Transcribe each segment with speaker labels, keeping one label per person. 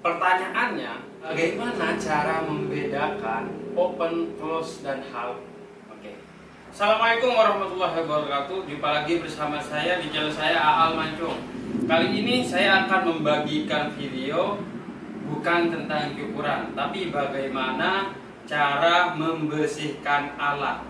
Speaker 1: Pertanyaannya, bagaimana cara membedakan open, close, dan half? Oke. Assalamualaikum warahmatullahi wabarakatuh. Jumpa lagi bersama saya di channel saya Aal Mancung. Kali ini saya akan membagikan video bukan tentang cukuran, tapi bagaimana cara membersihkan alat.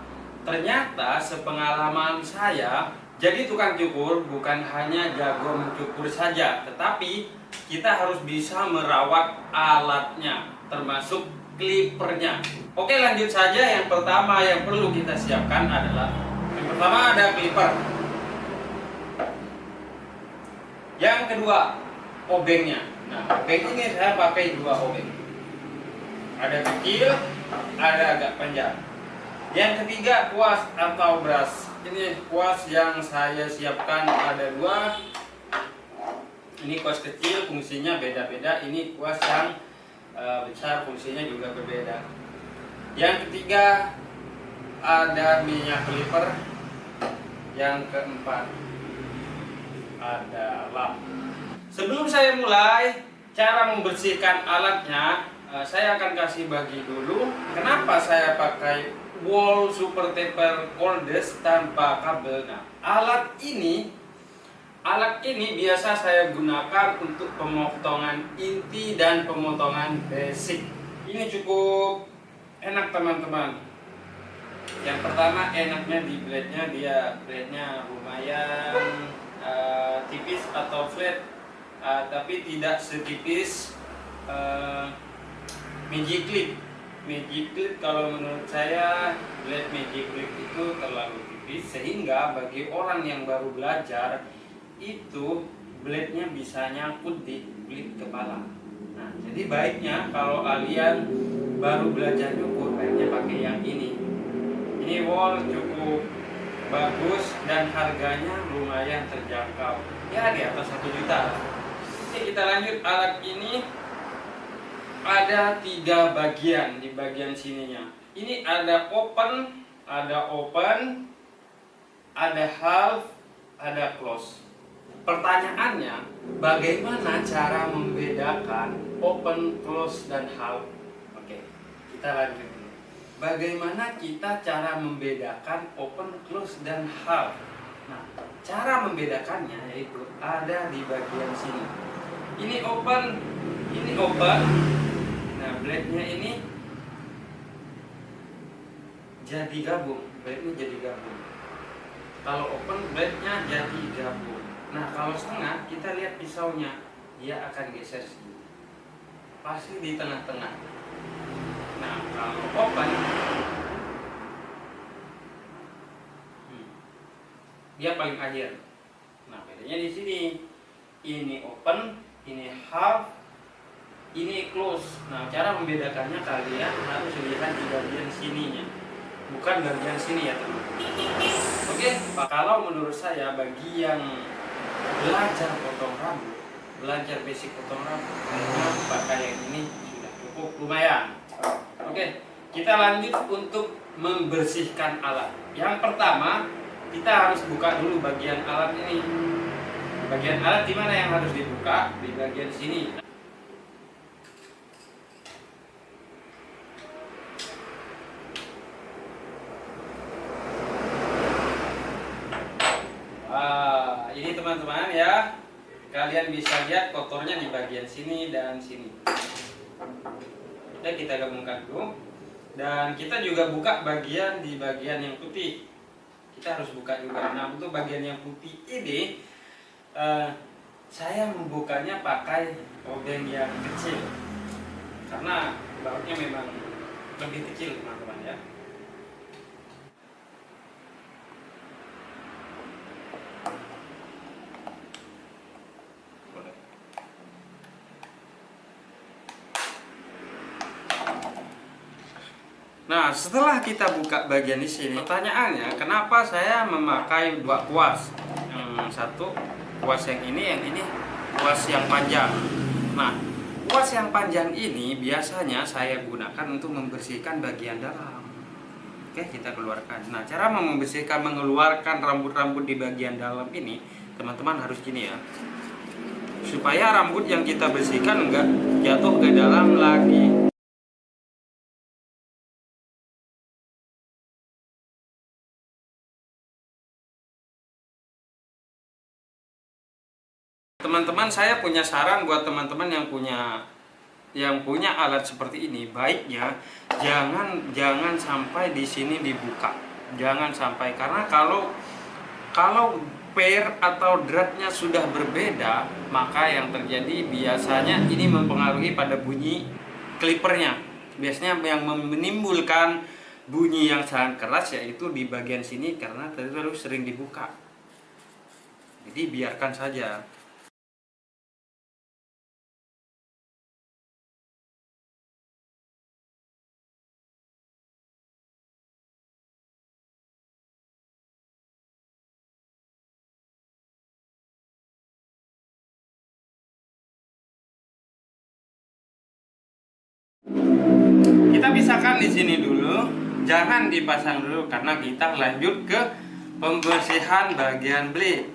Speaker 1: Ternyata sepengalaman saya, jadi tukang cukur bukan hanya jago mencukur saja, tetapi kita harus bisa merawat alatnya, termasuk clippernya. Oke, lanjut saja. Yang pertama yang perlu kita siapkan adalah, yang pertama ada clipper. Yang kedua, obengnya. Nah, obeng ini saya pakai dua obeng. Ada kecil, ada agak panjang. Yang ketiga, kuas atau brush. Ini kuas yang saya siapkan ada dua. Ini kuas kecil, fungsinya beda-beda. Ini kuas yang besar, fungsinya juga berbeda. Yang ketiga, ada minyak clipper. Yang keempat, ada lap. Sebelum saya mulai cara membersihkan alatnya, saya akan kasih bagi dulu kenapa saya pakai wall super taper cordless tanpa kabel. Nah, alat ini biasa saya gunakan untuk pemotongan inti dan pemotongan basic. Ini cukup enak teman-teman. Yang pertama, enaknya di blade-nya lumayan tipis atau flat, tapi tidak setipis Magic Clip. Magic Clip kalau menurut saya, blade Magic Clip itu terlalu tipis, sehingga bagi orang yang baru belajar itu blade-nya bisa nyangkut di kulit kepala. Nah, jadi baiknya kalau kalian baru belajar cukur, baiknya pakai yang ini. Ini wall cukup bagus dan harganya lumayan terjangkau, ya di atas 1 juta. Oke, kita lanjut. Alat ini ada 3 bagian. Di bagian sininya ini ada open, ada half, ada close. Pertanyaannya, bagaimana cara membedakan open, close, dan half? Oke, kita lanjut. Bagaimana kita cara membedakan open, close, dan half? Nah, cara membedakannya yaitu ada di bagian sini. Ini open, ini open. Nah, blade-nya ini jadi gabung, blade-nya jadi gabung. Kalau open, blade-nya jadi gabung. Nah, kalau setengah, kita lihat pisaunya, dia akan geser sini, pasti di tengah-tengah. Nah, kalau open, dia paling akhir. Nah, bedanya di sini. Ini open, ini half, ini close. Nah, cara membedakannya kalian harus lihat di bagian sininya, bukan bagian sini ya teman. Oke, kalau menurut saya bagi yang belajar potong rambut, belajar basic potong rambut, pakai yang ini sudah cukup lumayan. Oke, kita lanjut untuk membersihkan alat. Yang pertama, kita harus buka dulu bagian alat ini. Bagian alat di mana yang harus dibuka? Di bagian sini. Ini teman-teman ya, kalian bisa lihat kotornya di bagian sini dan sini. Oke, kita gabungkan dulu. Dan kita juga buka bagian di bagian yang putih. Kita harus buka juga. Nah, untuk bagian yang putih ini, saya membukanya pakai obeng yang kecil, karena bautnya memang lebih kecil teman-teman ya. Nah, setelah kita buka bagian di sini, pertanyaannya kenapa saya memakai 2 kuas? Yang satu kuas yang ini kuas yang panjang. Nah, kuas yang panjang ini biasanya saya gunakan untuk membersihkan bagian dalam. Oke, kita keluarkan. Nah, cara mengeluarkan rambut-rambut di bagian dalam ini, teman-teman harus gini ya. supaya rambut yang kita bersihkan enggak jatuh ke dalam lagi. Teman-teman, saya punya saran buat teman-teman yang punya alat seperti ini. Baiknya jangan sampai di sini dibuka. Jangan sampai, karena kalau pair atau dratnya sudah berbeda, maka yang terjadi biasanya ini mempengaruhi pada bunyi clippernya. Biasanya yang menimbulkan bunyi yang sangat keras yaitu di bagian sini karena terlalu sering dibuka. Jadi biarkan saja. Kita pisahkan di sini dulu, jangan dipasang dulu karena kita lanjut ke pembersihan bagian blade.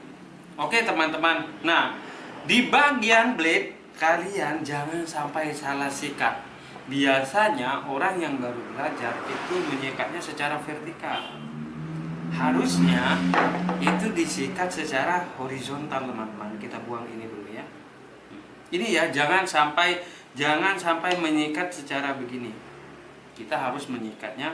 Speaker 1: Oke teman-teman, nah di bagian blade kalian jangan sampai salah sikat. Biasanya orang yang baru belajar itu menyikatnya secara vertikal. Harusnya itu disikat secara horizontal teman-teman. Kita buang ini dulu ya. Ini ya, jangan sampai menyikat secara begini. Kita harus menyikatnya.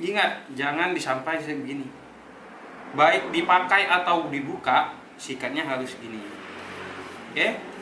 Speaker 1: Ingat, jangan disampai segini. Baik dipakai atau dibuka, sikatnya harus gini. Oke?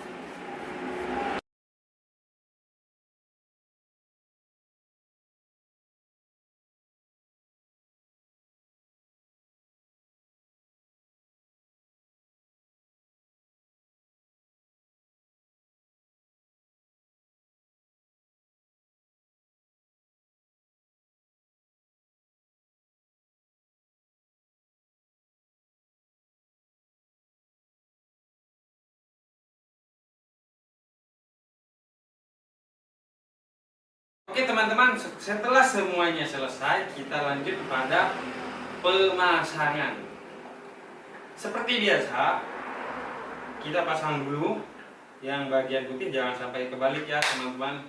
Speaker 1: Oke teman-teman, setelah semuanya selesai, kita lanjut pada pemasangan. Seperti biasa, kita pasang dulu yang bagian putih, jangan sampai kebalik ya teman-teman.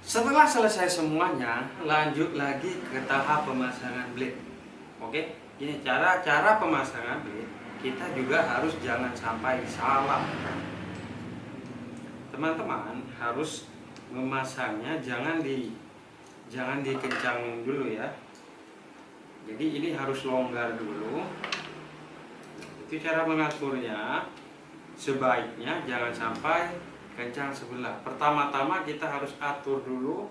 Speaker 1: Setelah selesai semuanya, lanjut lagi ke tahap pemasangan blade. Oke, ini cara pemasangan blade. Kita juga harus jangan sampai salah. Teman-teman harus memasangnya jangan dikencangin dulu ya. Jadi ini harus longgar dulu. Itu cara mengaturnya. Sebaiknya jangan sampai kencang sebelah. Pertama-tama kita harus atur dulu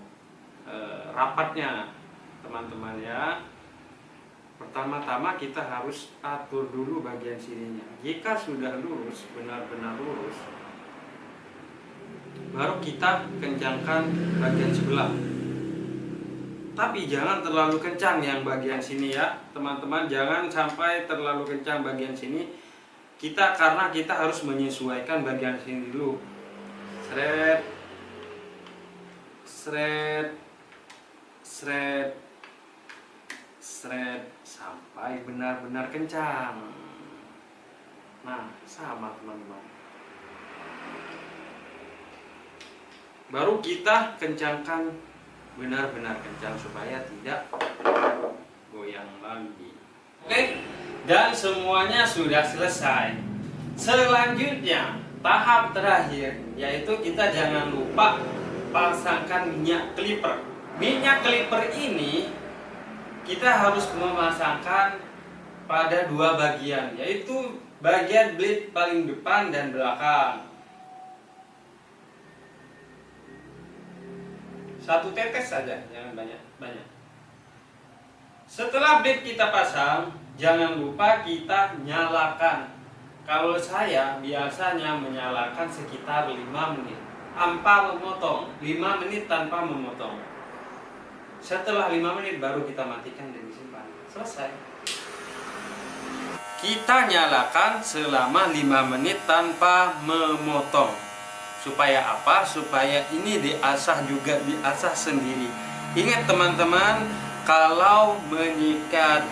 Speaker 1: rapatnya, teman-teman ya. Pertama-tama kita harus atur dulu bagian sininya. Jika sudah lurus, benar-benar lurus, baru kita kencangkan bagian sebelah. Tapi jangan terlalu kencang yang bagian sini ya, teman-teman. Jangan sampai terlalu kencang bagian sini. Karena kita harus menyesuaikan bagian sini dulu. Sret, sret, sret, sret, sampai benar-benar kencang. Nah, sama teman-teman. Baru kita kencangkan benar-benar kencang supaya tidak goyang lagi. Oke, dan semuanya sudah selesai. Selanjutnya, tahap terakhir yaitu kita jangan lupa pasangkan minyak clipper. Minyak clipper ini kita harus memasangkan pada dua bagian, yaitu bagian blade paling depan dan belakang. Satu tetes saja, jangan banyak. Setelah blade kita pasang, jangan lupa kita nyalakan. Kalau saya biasanya menyalakan sekitar 5 menit tanpa memotong, 5 menit tanpa memotong. Setelah 5 menit baru kita matikan dan disimpan. Selesai. kita nyalakan selama 5 menit tanpa memotong. Supaya apa? Supaya ini diasah juga, diasah sendiri. Ingat teman-teman, kalau menyikat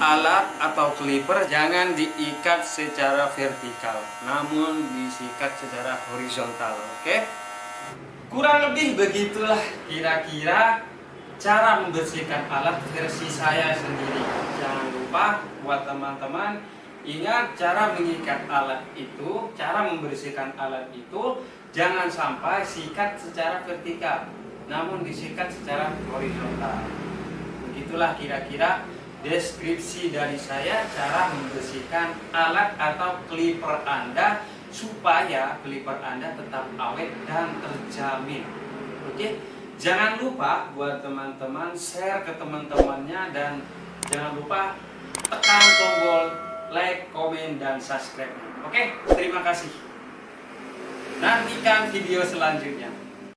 Speaker 1: alat atau clipper jangan diikat secara vertikal, namun disikat secara horizontal. Oke? Kurang lebih begitulah kira-kira cara membersihkan alat versi saya sendiri. Jangan lupa buat teman-teman, ingat cara mengikat alat itu, cara membersihkan alat itu jangan sampai sikat secara vertikal, namun disikat secara horizontal. Begitulah kira-kira deskripsi dari saya cara membersihkan alat atau clipper Anda supaya clipper Anda tetap awet dan terjamin. Oke? Jangan lupa buat teman-teman share ke teman-temannya, dan jangan lupa tekan tombol like, komen, dan subscribe. Oke, terima kasih. Nantikan video selanjutnya.